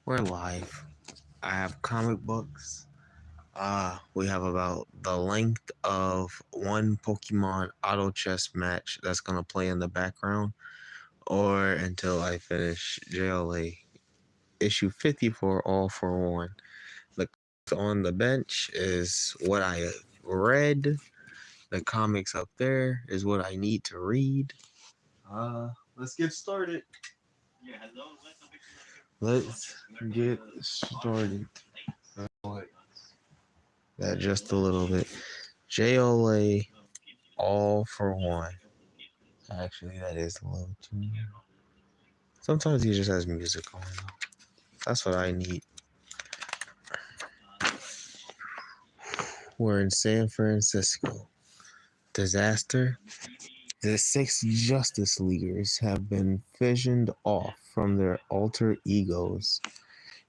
We're live. I have comic books. We have about the length of one Pokemon auto chess match that's gonna play in the background, or until I finish JLA issue 54 all for one. The on the bench is what I have read. The comics up there is what I need to read. Let's get started. Let's get started. That just a little bit. JLA all for one. Actually, that is a little too. Sometimes he just has music on. That's what I need. We're in San Francisco. Disaster. The six Justice Leaguers have been fissioned off from their alter egos,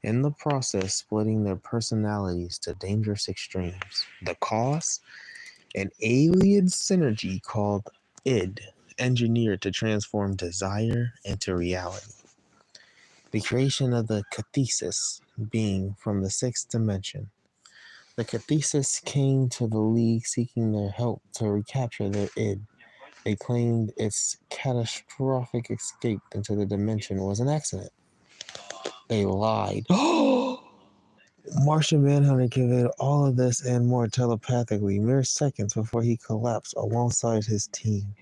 in the process splitting their personalities to dangerous extremes. The cause? An alien synergy called id, engineered to transform desire into reality. The creation of the cathesis being from the sixth dimension. The cathesis came to the League seeking their help to recapture their id. They claimed its catastrophic escape into the dimension was an accident. They lied. Martian Manhunter conveyed all of this and more telepathically, mere seconds before he collapsed alongside his team.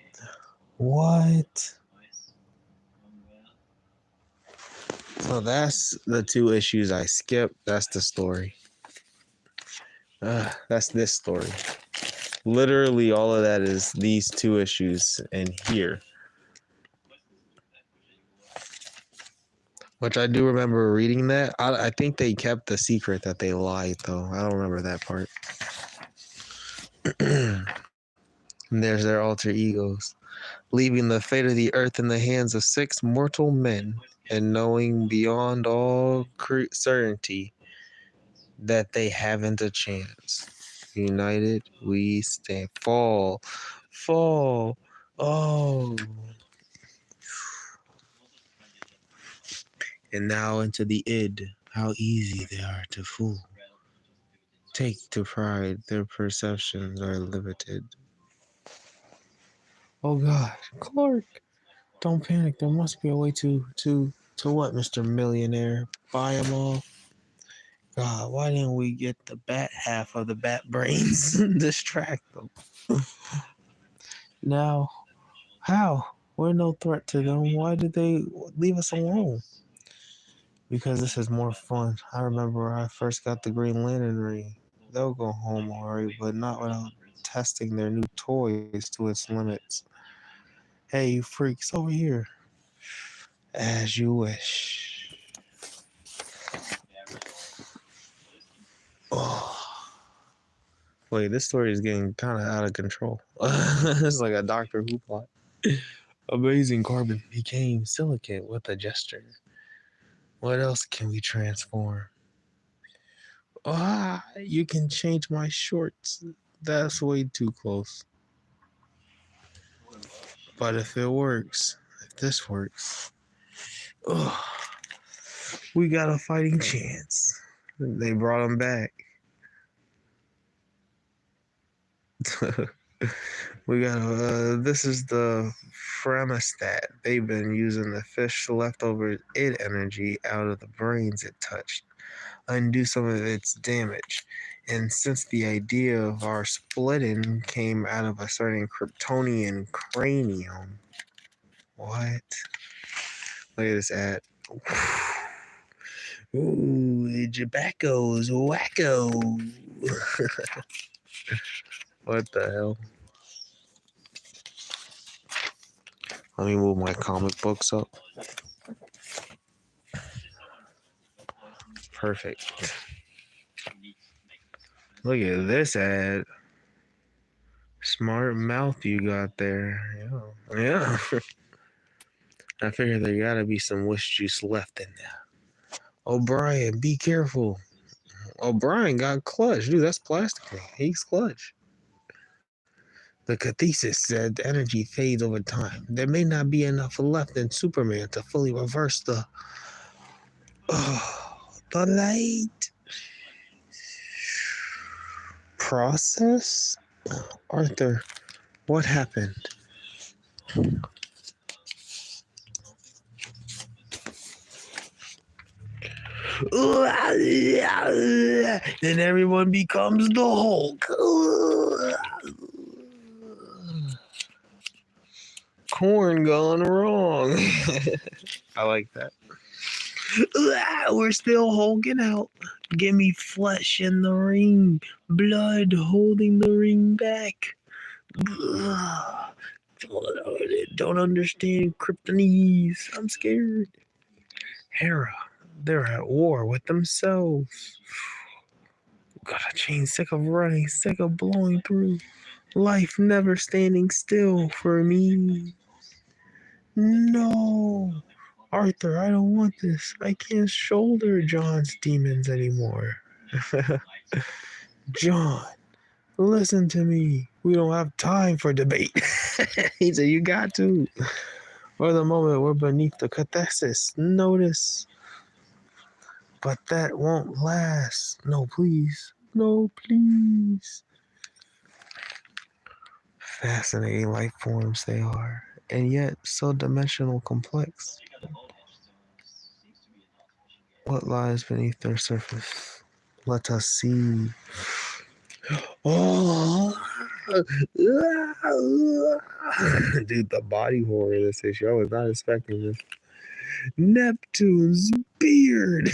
What? So that's the two issues I skipped. That's the story. That's this story. Literally, all of that is these two issues in here. Which I do remember reading that. I think they kept the secret that they lied, though. I don't remember that part. And there's their alter egos, leaving the fate of the earth in the hands of six mortal men, and knowing beyond all certainty that they haven't a chance. United, we stand. Fall. Oh. And now into the id, how easy they are to fool. Take to pride, their perceptions are limited. Oh God, Clark, don't panic. There must be a way to what, Mr. Millionaire? Buy them all. God, why didn't we get the bat half of the bat brains? Distract them. Now, how? We're no threat to them. Why did they leave us alone? Because this is more fun. I remember when I first got the Green Lantern ring. They'll go home alright, but not without testing their new toys to its limits. Hey, you freaks, over here. As you wish. Oh. Wait, this story is getting kind of out of control. It's like a Doctor Who plot. Amazing carbon became silicate with a gesture. What else can we transform? You can change my shorts. That's way too close. But if it works, if this works, we got a fighting chance. They brought him back. We got this is the Fremistat. They've been using the fish leftover id energy out of the brains it touched, undo some of its damage. And since the idea of our splitting came out of a certain Kryptonian cranium. What? Look at this ad. Ooh, Jabacco's wacko. What the hell? Let me move my comic books up. Perfect. Look at this ad. Smart mouth you got there. Yeah. I figure there gotta be some wish juice left in there. O'Brien, be careful. O'Brien got clutch. Dude, that's plastic. He's clutch. The cathesis said the energy fades over time. There may not be enough left in Superman to fully reverse the The light. Process? Arthur, what happened? Then everyone becomes the Hulk. Corn gone wrong. I like that. We're still hulking out. Give me flesh in the ring. Blood holding the ring back. Don't understand Kryptonese. I'm scared. Hera, they're at war with themselves. Gotta change, sick of running, sick of blowing through. Life never standing still for me. No. Arthur, I don't want this. I can't shoulder John's demons anymore. John, listen to me. We don't have time for debate. He said, you got to. For the moment, we're beneath the cathexis. Notice. But that won't last. No, please. No, please. Fascinating life forms they are, and yet so dimensional complex. What lies beneath their surface? Let us see. Oh, dude, the body horror of this issue. I was not expecting this. Neptune's beard.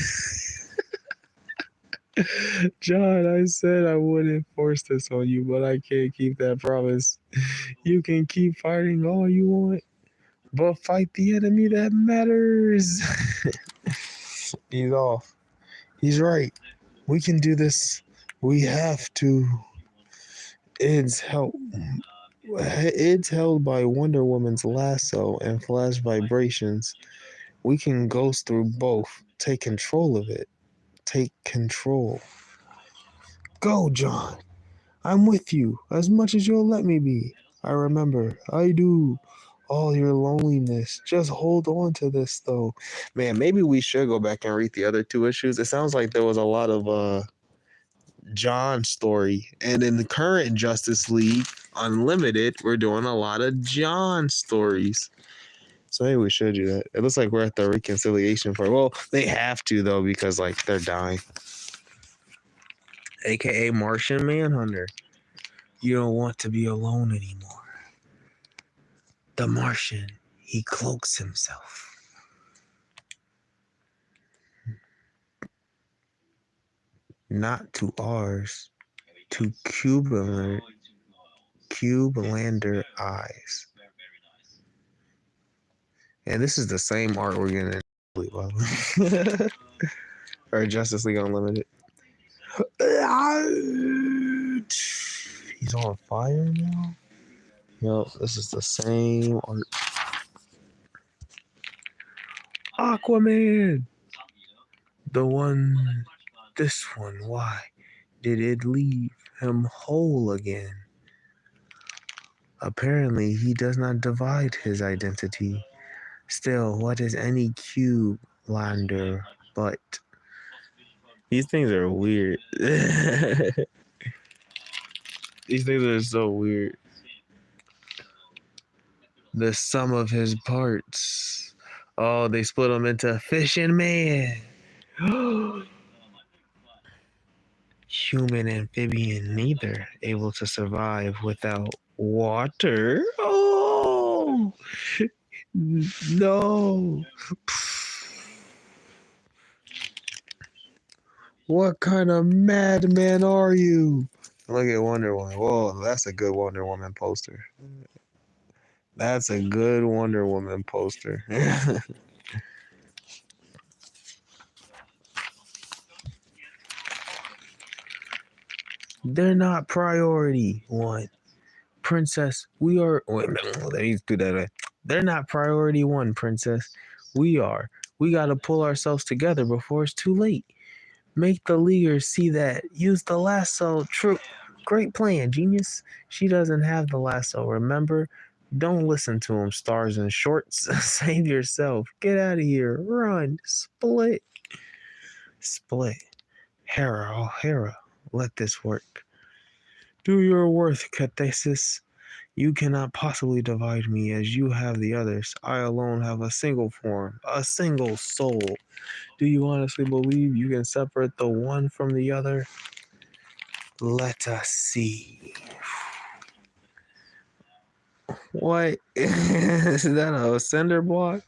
John, I said I wouldn't force this on you, but I can't keep that promise. You can keep fighting all you want, but fight the enemy that matters. He's off. He's right. We can do this. We have to. It's held by Wonder Woman's lasso and flash vibrations. We can ghost through both. Take control of it. Take control. Go, John. I'm with you as much as you'll let me be. I remember. I do. All your loneliness. Just hold on to this, though. Man, maybe we should go back and read the other two issues. It sounds like there was a lot of John story. And in the current Justice League Unlimited, we're doing a lot of John stories. So maybe we should do that. It looks like we're at the reconciliation part. Well, they have to, though, because, like, they're dying. AKA Martian Manhunter. You don't want to be alone anymore. The Martian, he cloaks himself. Not to ours, to Cubelander eyes. And this is the same art we're getting in or Justice League Unlimited. He's on fire now? Nope, this is the same art. Aquaman! This one, why did it leave him whole again? Apparently, he does not divide his identity. Still, what is any cube lander but? These things are weird. These things are so weird. The sum of his parts. Oh, they split him into fish and man. Human, amphibian, neither able to survive without water. Oh, no. What kind of madman are you? Look at Wonder Woman. Whoa, that's a good Wonder Woman poster. That's a good Wonder Woman poster. They're not priority one. Princess, we are. Wait, let me do that. They're not priority one, Princess. We are. We got to pull ourselves together before it's too late. Make the leaguers see that. Use the lasso. True. Great plan, genius. She doesn't have the lasso, remember? Don't listen to him, stars and shorts. Save yourself. Get out of here. Run. Split. Split. Hera, oh Hera, let this work. Do your worth, Cathesis. You cannot possibly divide me as you have the others. I alone have a single form, a single soul. Do you honestly believe you can separate the one from the other? Let us see. What? Is that a cinder block?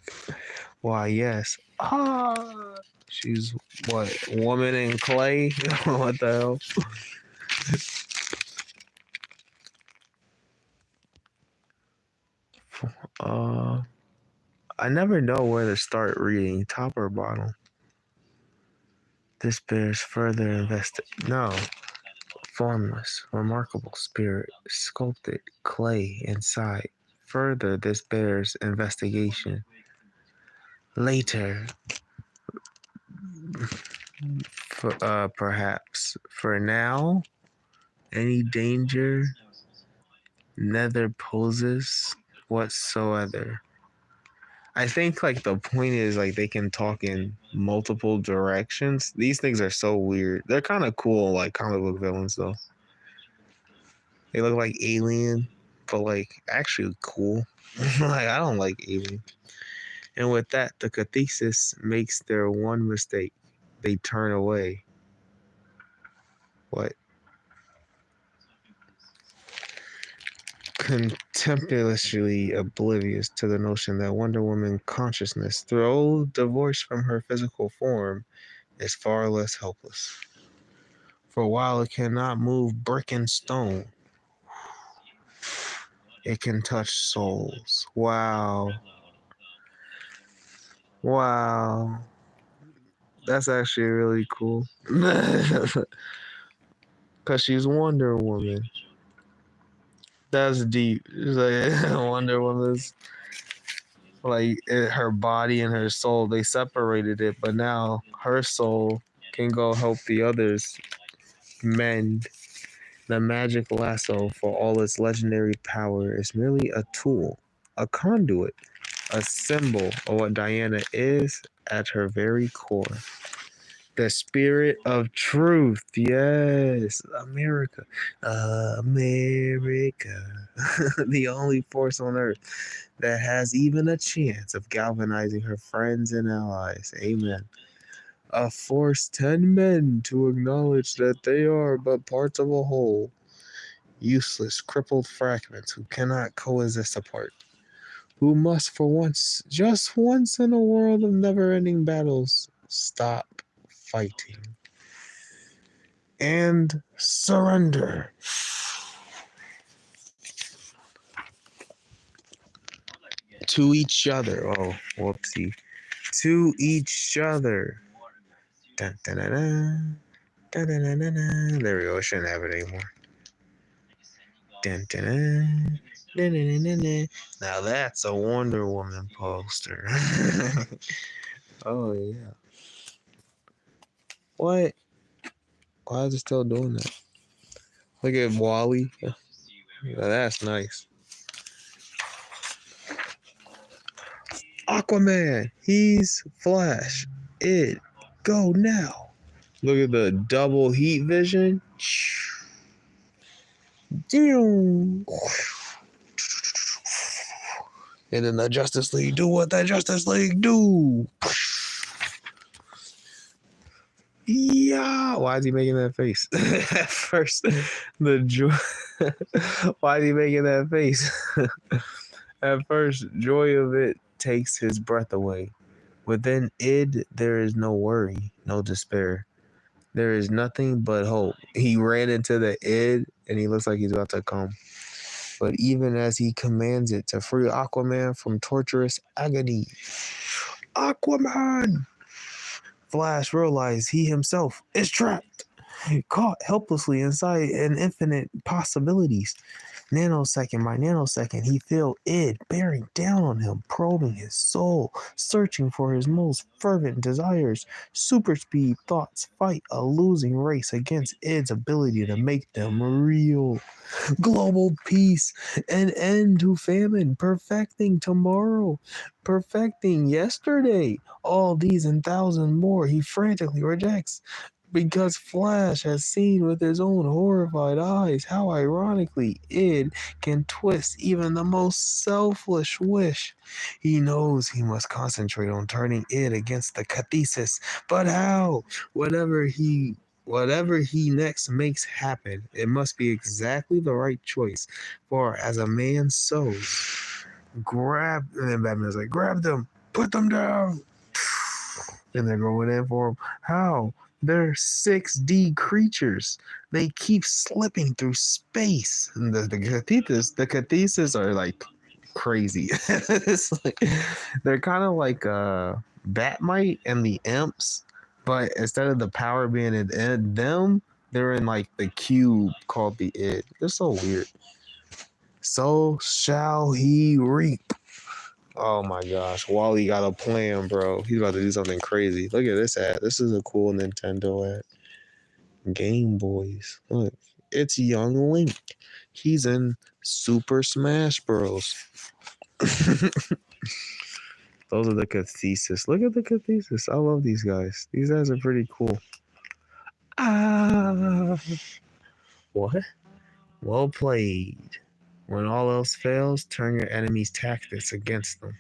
Why, yes. Ah! She's what? Woman in clay? What the hell? Uh, I never know where to start reading, top or bottom. This bears further No. Formless, remarkable spirit, sculpted clay inside. Further, this bears investigation. Later, perhaps. For now, any danger neither poses whatsoever. I think like the point is like they can talk in multiple directions. These things are so weird. They're kind of cool, like comic book villains though. They look like Alien, but like actually cool. Like I don't like Alien. And with that, the cathesis makes their one mistake. They turn away. What? Contemptuously oblivious to the notion that Wonder Woman consciousness, though divorced from her physical form, is far less helpless. For while it cannot move brick and stone, it can touch souls. Wow. Wow. That's actually really cool. Because she's Wonder Woman. That's deep. It's like Wonder Woman's like her body and her soul, they separated it, but now her soul can go help the others mend. The magic lasso, for all its legendary power, is merely a tool, a conduit, a symbol of what Diana is at her core core. The spirit of truth. Yes. America. America. The only force on earth that has even a chance of galvanizing her friends and allies. Amen. A force 10 men to acknowledge that they are but parts of a whole. Useless, crippled fragments who cannot coexist apart. Who must for once, just once in a world of never-ending battles, stop fighting and surrender. To each other. Oh, whoopsie. To each other. Dun, dun, dun, dun. Dun, dun, dun, dun, dun. There we go. I shouldn't have it anymore. Dun, dun, dun. Dun, dun, dun, dun, dun. Now that's a Wonder Woman poster. Oh, yeah. What? Why is it still doing that? Look at Wally. Yeah, that's nice. Aquaman. He's Flash. Go now. Look at the double heat vision. And then the Justice League do what the Justice League do. Yeah. Why is he making that face? At first, the joy. Why is he making that face? At first, joy of it takes his breath away. Within id, there is no worry, no despair. There is nothing but hope. He ran into the id, and he looks like he's about to come. But even as he commands it to free Aquaman from torturous agony, Aquaman! Flash realized he himself is trapped, caught helplessly inside an infinite possibilities. Nanosecond by nanosecond, he felt id bearing down on him, probing his soul, searching for his most fervent desires. Super speed thoughts fight a losing race against id's ability to make them real. Global peace, an end to famine, perfecting tomorrow, perfecting yesterday. All these and thousand more he frantically rejects because Flash has seen with his own horrified eyes how ironically id can twist even the most selfish wish. He knows he must concentrate on turning id against the cathesis, but how? Whatever he next makes happen, it must be exactly the right choice. For as a man sows, and then Batman's like, grab them, put them down. And they're going in for him. How? They're 6D creatures. They keep slipping through space. And the cathesis are like crazy. It's like, they're kind of like Batmite and the imps, but instead of the power being in them, they're in like the cube called the id. They're so weird. So shall he reap. Oh my gosh, Wally got a plan, bro. He's about to do something crazy. Look at this ad. This is a cool Nintendo ad. Game Boys. Look, it's young Link. He's in Super Smash Bros. Those are the cathesis. Look at the cathesis. I love these guys. These guys are pretty cool. What? Well played. When all else fails, turn your enemy's tactics against them.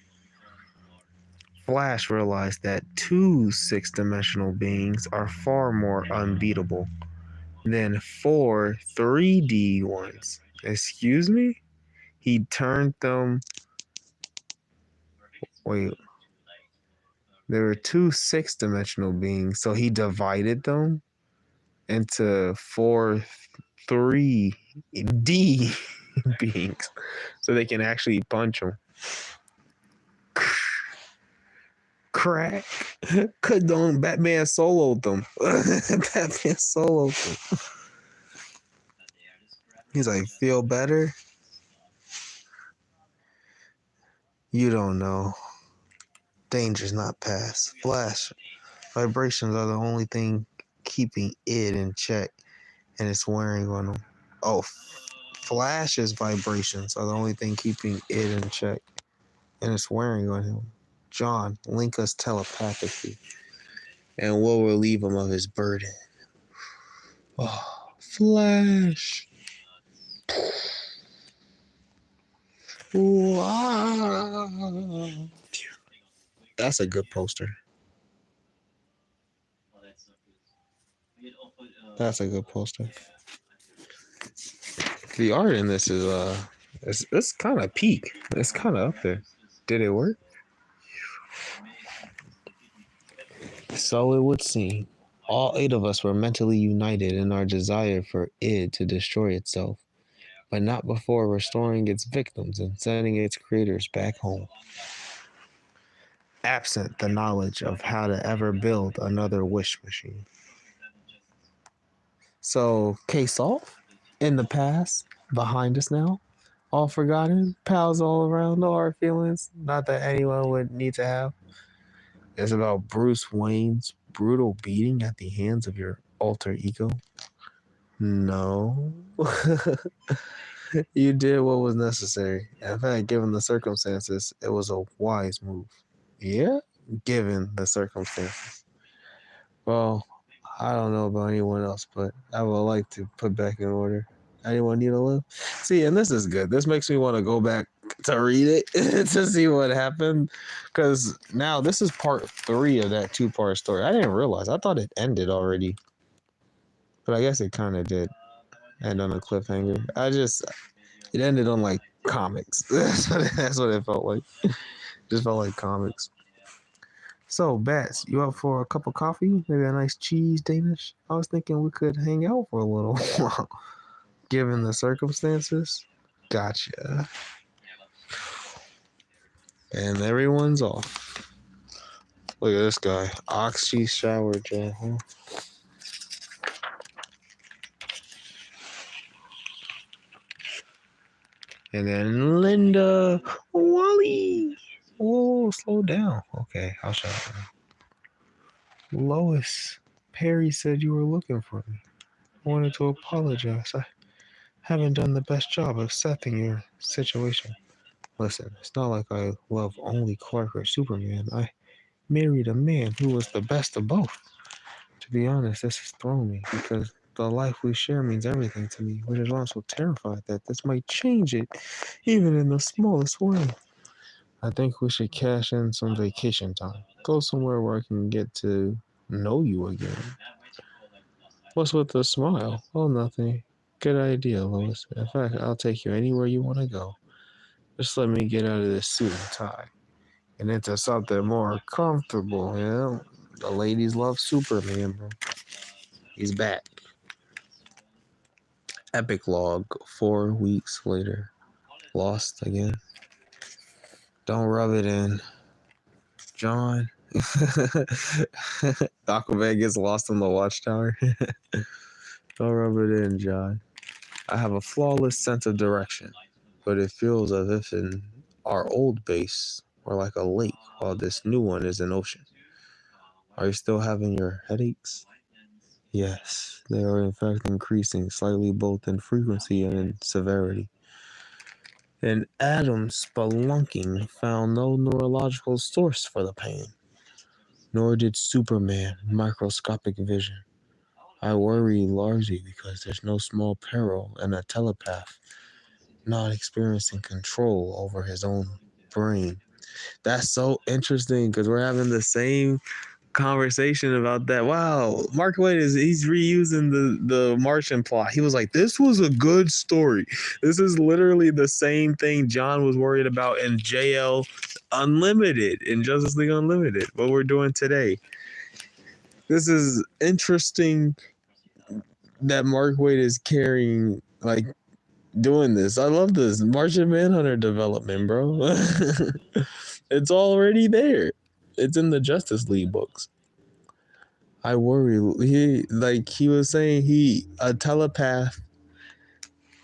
Flash realized that two six-dimensional beings are far more unbeatable than four 3D ones. Excuse me? He turned them. Wait. There were two six-dimensional beings, so he divided them into four 3D beings so they can actually punch them. Crack. Batman soloed them. Batman soloed them. He's like, feel better? You don't know. Danger's not past. Flash. Vibrations are the only thing keeping it in check, and it's wearing on him. Oh, Flash's vibrations are the only thing keeping it in check, and it's wearing on him. John, link us telepathically, and we'll relieve him of his burden. Oh, Flash. Wow. That's a good poster. That's a good poster. The art in this is it's kind of peak. It's kind of up there. Did it work? So it would seem. All 8 of us were mentally united in our desire for id to destroy itself, but not before restoring its victims and sending its creators back home. Absent the knowledge of how to ever build another wish machine. So, case off, in the past, behind us now, all forgotten, pals all around, no hard feelings, not that anyone would need to have. It's about Bruce Wayne's brutal beating at the hands of your alter ego. No. You did what was necessary. In fact, given the circumstances, it was a wise move. Yeah? Given the circumstances. Well, I don't know about anyone else, but I would like to put back in order. Anyone need a lift? See, and this is good. This makes me want to go back to read it to see what happened. Because now this is part 3 of that 2-part story. I didn't realize. I thought it ended already. But I guess it kind of did end on a cliffhanger. It ended on like comics. That's what it felt like. Just felt like comics. So, Bats, you up for a cup of coffee? Maybe a nice cheese Danish? I was thinking we could hang out for a little while, given the circumstances. Gotcha. And everyone's off. Look at this guy. Oxy shower gel, huh? And then Linda, Wally. Whoa, slow down. Okay, I'll shut up now. Lois, Perry said you were looking for me. I wanted to apologize. I haven't done the best job of accepting your situation. Listen, it's not like I love only Clark or Superman. I married a man who was the best of both. To be honest, this has thrown me because the life we share means everything to me, which is why I'm so terrified that this might change it, even in the smallest way. I think we should cash in some vacation time. Go somewhere where I can get to know you again. What's with the smile? Oh, nothing. Good idea, Lois. In fact, I'll take you anywhere you want to go. Just let me get out of this suit and tie and into something more comfortable, you know? The ladies love Superman, bro. He's back. Epic log 4 weeks later. Lost again. Don't rub it in. John. Aquaman gets lost in the watchtower. Don't rub it in, John. I have a flawless sense of direction, but it feels as if in our old base we're like a lake while this new one is an ocean. Are you still having your headaches? Yes, they are in fact increasing slightly both in frequency and in severity. And Adam spelunking found no neurological source for the pain, nor did Superman microscopic vision. I worry largely because there's no small peril in a telepath not experiencing control over his own brain. That's so interesting because we're having the same conversation about that. Wow, Mark Waid he's reusing the Martian plot. He was like, this was a good story. This is literally the same thing John was worried about in JL Unlimited, in Justice League Unlimited, what we're doing today. This is interesting that Mark Waid is carrying, like, doing this. I love this Martian Manhunter development, bro. It's already there. It's in the Justice League books. I worry. He was saying a telepath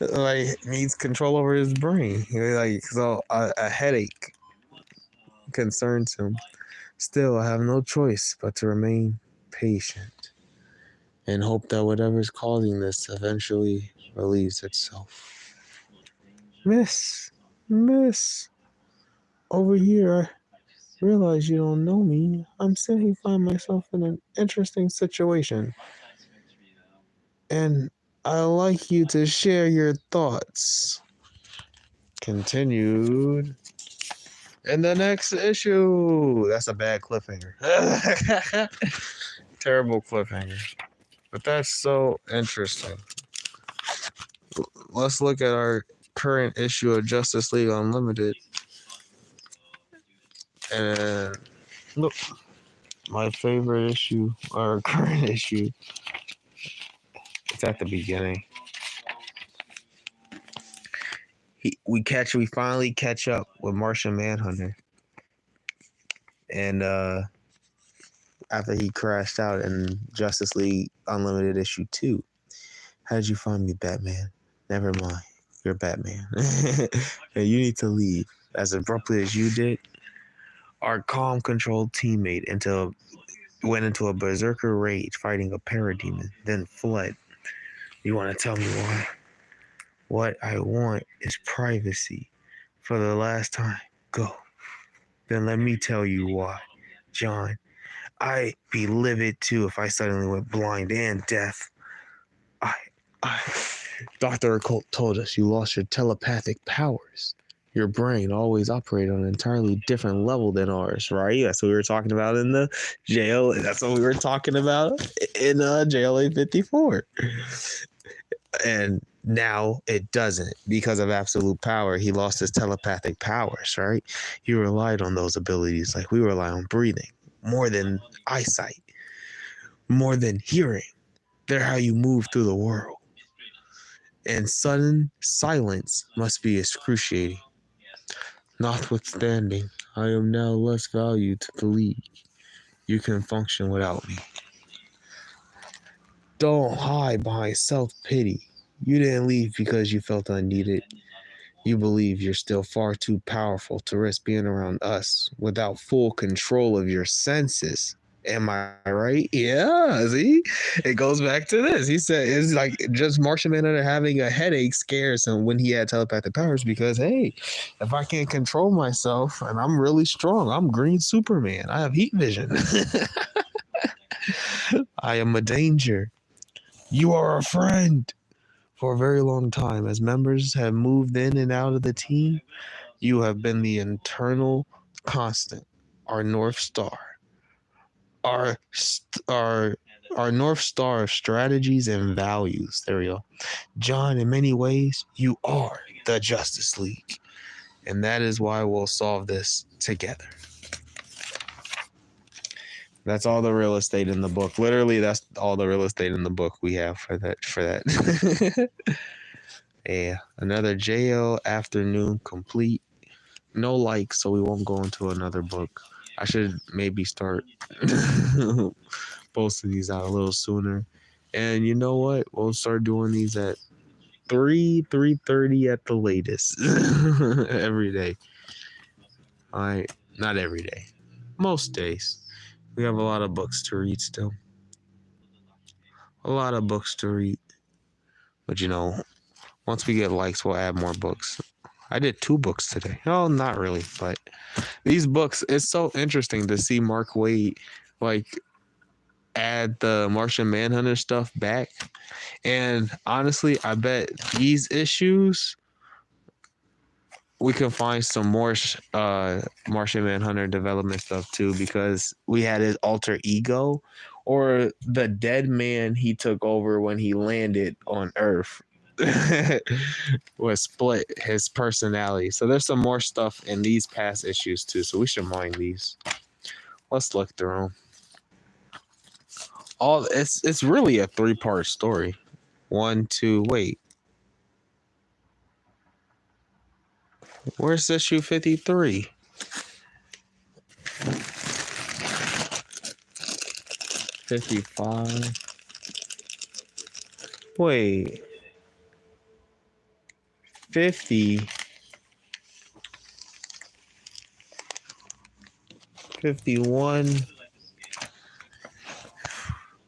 like needs control over his brain. Like, so a headache concerns him. Still, I have no choice but to remain patient and hope that whatever's causing this eventually relieves itself. Miss, over here, I realize you don't know me. I'm sitting find myself in an interesting situation. And I'd like you to share your thoughts. Continued in the next issue. That's a bad cliffhanger. Terrible cliffhanger. But that's so interesting. Let's look at our current issue of Justice League Unlimited. And look, my favorite issue, our current issue, it's at the beginning. We finally catch up with Martian Manhunter. And after he crashed out in Justice League Unlimited issue 2. How did you find me, Batman? Never mind. You're Batman. And you need to leave. As abruptly as you did, our calm, controlled teammate went into a berserker rage fighting a parademon, then fled. You want to tell me why? What I want is privacy. For the last time, go. Then let me tell you why. John, I'd be livid too if I suddenly went blind and deaf. Dr. Occult told us you lost your telepathic powers. Your brain always operated on an entirely different level than ours, right? That's what we were talking about in the JLA. That's what we were talking about in JLA 54. And now it doesn't because of absolute power. He lost his telepathic powers, right? He relied on those abilities like we rely on breathing, more than eyesight, more than hearing. They're how you move through the world. And sudden silence must be excruciating. Notwithstanding, I am now less valued to the League. You can function without me. Don't hide behind self-pity. You didn't leave because you felt unneeded. You believe you're still far too powerful to risk being around us without full control of your senses. Am I right? Yeah, see? It goes back to this. He said it's like just Martian Manhunter having a headache scares him when he had telepathic powers because, hey, if I can't control myself and I'm really strong, I'm Green Superman. I have heat vision. I am a danger. You are a friend. For a very long time, as members have moved in and out of the team, you have been the internal constant, our North Star, our our our North Star of strategies and values. There we go. John, in many ways, you are the Justice League. And that is why we'll solve this together. That's all the real estate in the book. Literally, that's all the real estate in the book we have for that. Yeah. Another JL afternoon complete. No likes, so we won't go into another book. I should maybe start posting these out a little sooner. And you know what? We'll start doing these at 3:30 at the latest. Every day. All right. Not every day. Most days. We have a lot of books to read still. A lot of books to read. But you know, once we get likes, we'll add more books. I did 2 books today. Oh, not really, but these books, it's so interesting to see Mark Waid like add the Martian Manhunter stuff back. And honestly, I bet these issues we can find some more Martian Manhunter development stuff too, because we had his alter ego or the dead man he took over when he landed on Earth. Was split his personality. So there's some more stuff in these past issues too. So we should mind these. Let's look through them. All it's really a 3-part story. 1, 2, wait. Where's issue 53? $55. Wait. 50. 51.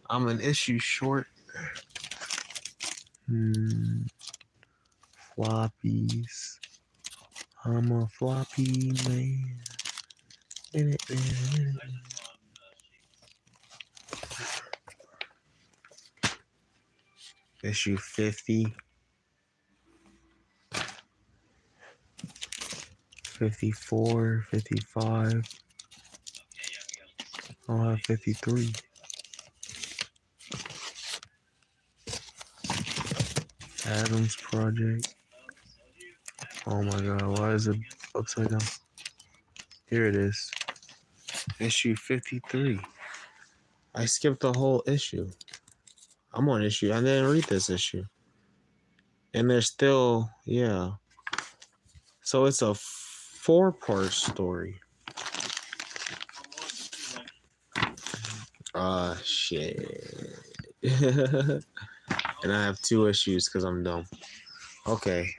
I'm an issue short. Floppies. I'm a floppy man. Issue 50. 54, 55. I'll have 53. Adams Project. Oh my god, why is it upside down? Here it is. Issue 53. I skipped the whole issue. I'm on issue. I didn't read this issue. And there's still, yeah. So it's a 4-part story. Shit. And I have 2 issues because I'm dumb. Okay.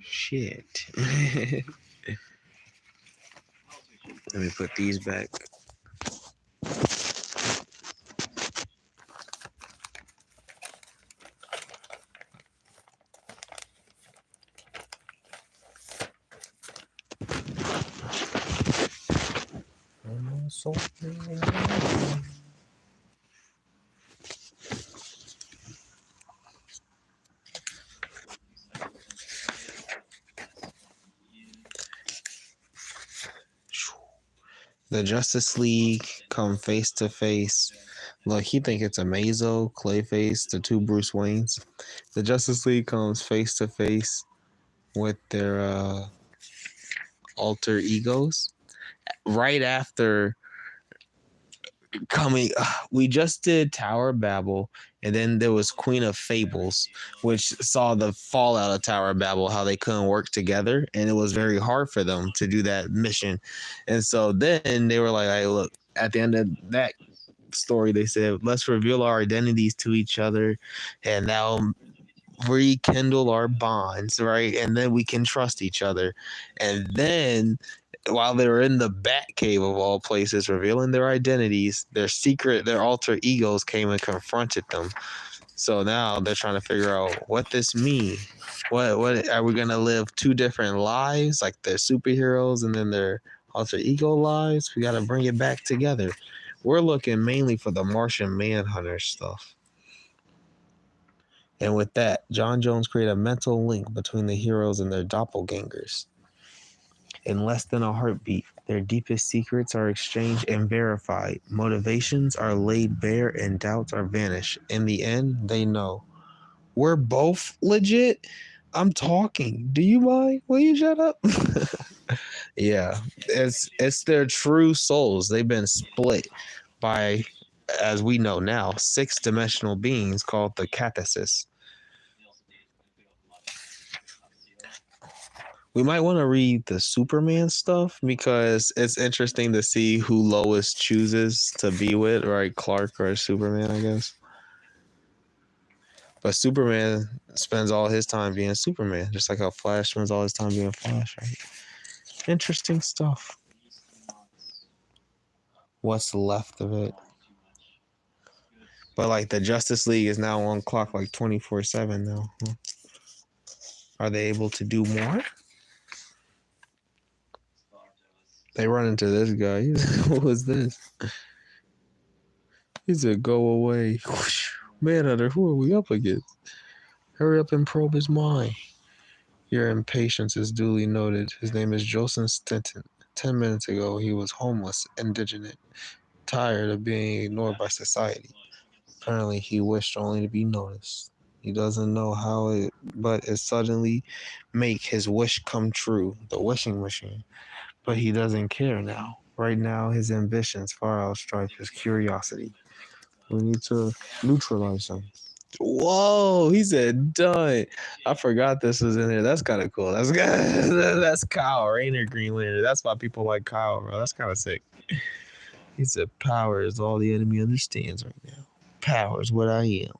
Shit. Let me put these back. The Justice League come face to face. Look, he think it's a Mazo, Clayface, the 2 Bruce Waynes. The Justice League comes face to face with their alter egos. Right after coming, we just did Tower of Babel, and then there was Queen of Fables, which saw the fallout of Tower of Babel, how they couldn't work together, and it was very hard for them to do that mission. And so then they were like, hey, look, at the end of that story, they said, let's reveal our identities to each other, and now rekindle our bonds, right? And then we can trust each other. And then while they were in the Bat Cave of all places, revealing their identities, their alter egos came and confronted them. So now they're trying to figure out what this means. What are we gonna live two different lives, like they're superheroes and then their alter ego lives? We gotta bring it back together. We're looking mainly for the Martian Manhunter stuff. And with that, John Jones created a mental link between the heroes and their doppelgangers. In less than a heartbeat, their deepest secrets are exchanged and verified. Motivations are laid bare and doubts are vanished. In the end, they know. We're both legit. I'm talking. Do you mind? Will you shut up? Yeah, it's their true souls. They've been split by, as we know now, 6-dimensional beings called the Catasis. We might want to read the Superman stuff because it's interesting to see who Lois chooses to be with, right? Clark or Superman, I guess. But Superman spends all his time being Superman, just like how Flash spends all his time being Flash, right? Interesting stuff. What's left of it? But like the Justice League is now on clock like 24/7 now. Are they able to do more? They run into this guy. What was this? He said, "Go away." Manhunter, who are we up against? Hurry up and probe his mind. Your impatience is duly noted. His name is Joseph Stenton. 10 minutes ago, he was homeless, indigent, tired of being ignored by society. Apparently, he wished only to be noticed. He doesn't know how it, but it suddenly make his wish come true. The wishing machine. But he doesn't care now. Right now, his ambitions far outstrip his curiosity. We need to neutralize him. Whoa, he said done. I forgot this was in there. That's kind of cool. That's Kyle Rayner Green Lantern. That's why people like Kyle, bro. That's kind of sick. He said power is all the enemy understands right now. Power is what I am.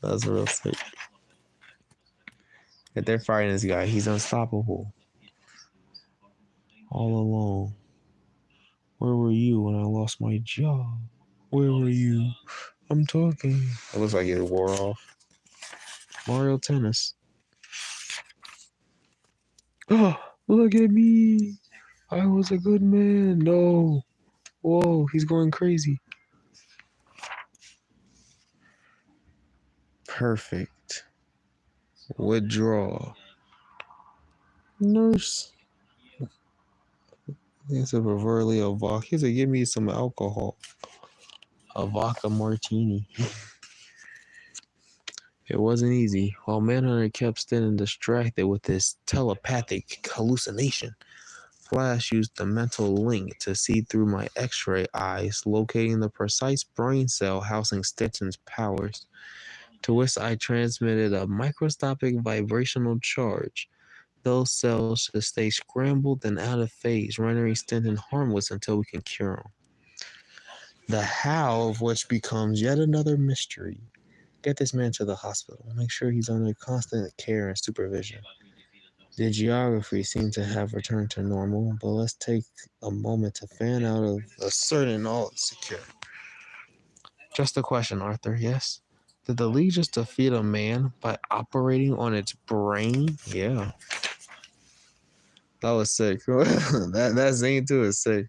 That's real sick. If they're fighting this guy, he's unstoppable. All alone. Where were you when I lost my job? Where were you? I'm talking. It looks like it wore off. Mario Tennis. Oh, look at me. I was a good man. No. Whoa, he's going crazy. Perfect. Withdraw. Nurse. It's a preferably a vodka. He said, give me some alcohol. A vodka martini. It wasn't easy. While Manhunter kept standing distracted with his telepathic hallucination, Flash used the mental link to see through my X-ray eyes, locating the precise brain cell housing Stenton's powers, to which I transmitted a microscopic vibrational charge. Those cells should stay scrambled and out of phase, rendering Stenton harmless until we can cure him. The how of which becomes yet another mystery. Get this man to the hospital. Make sure he's under constant care and supervision. The geography seems to have returned to normal, but let's take a moment to fan out of a certain all secure. Just a question, Arthur, yes? Did the League just defeat a man by operating on its brain? Yeah. That was sick. that scene too is sick.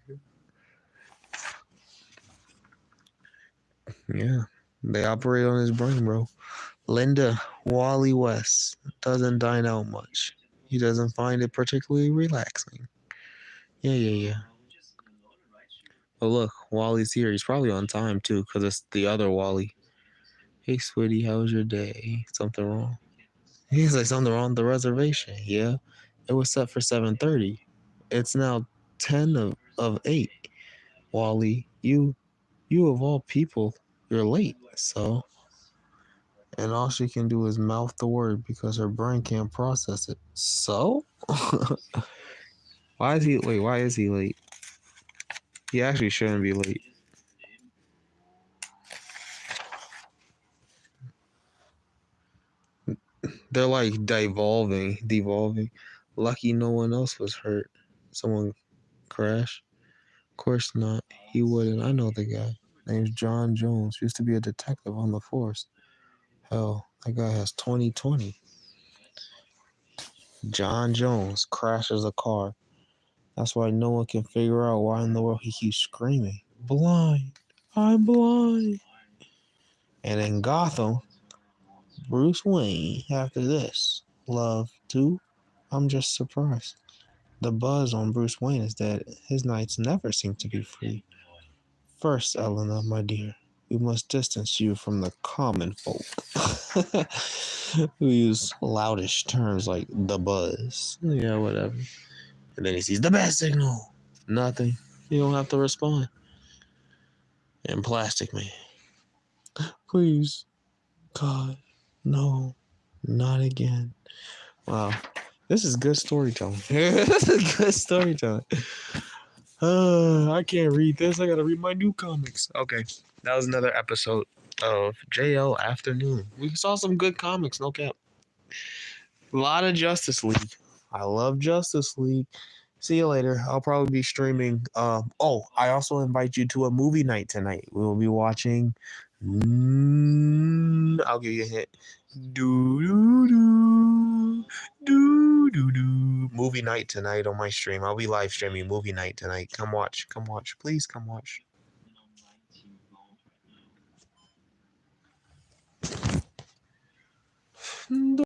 Yeah. They operate on his brain, bro. Linda, Wally West doesn't dine out much. He doesn't find it particularly relaxing. Yeah. Oh, look, Wally's here. He's probably on time, too, because it's the other Wally. Hey, sweetie, how was your day? Something wrong? He's like, something wrong with the reservation. Yeah, it was set for 7:30. It's now 10 of 8. Wally, you of all people, you're late, so... And all she can do is mouth the word because her brain can't process it. So? Why is he late? He actually shouldn't be late. They're like devolving. Lucky no one else was hurt. Someone crashed? Of course not. He wouldn't. I know the guy. Name's John Jones. Used to be a detective on the force. Hell, that guy has 20/20. John Jones crashes a car. That's why no one can figure out why in the world he keeps screaming, "Blind! I'm blind!" And in Gotham, Bruce Wayne, after this, love, too? I'm just surprised. The buzz on Bruce Wayne is that his nights never seem to be free. First, Elena, my dear, we must distance you from the common folk who use loudish terms like the buzz. Yeah, whatever. And then he sees the bat signal. Nothing. You don't have to respond. And Plastic Man, please, God, no, not again. Wow, this is good storytelling. This is good storytelling. I can't read this. I gotta read my new comics. Okay, that was another episode of JL Afternoon. We saw some good comics, no cap. A lot of Justice League. I love Justice League. See you later. I'll probably be streaming. I also invite you to a movie night tonight. We will be watching. I'll give you a hint. Do. Movie night tonight on my stream. I'll be live streaming movie night tonight. Come watch. Come watch. Please come watch.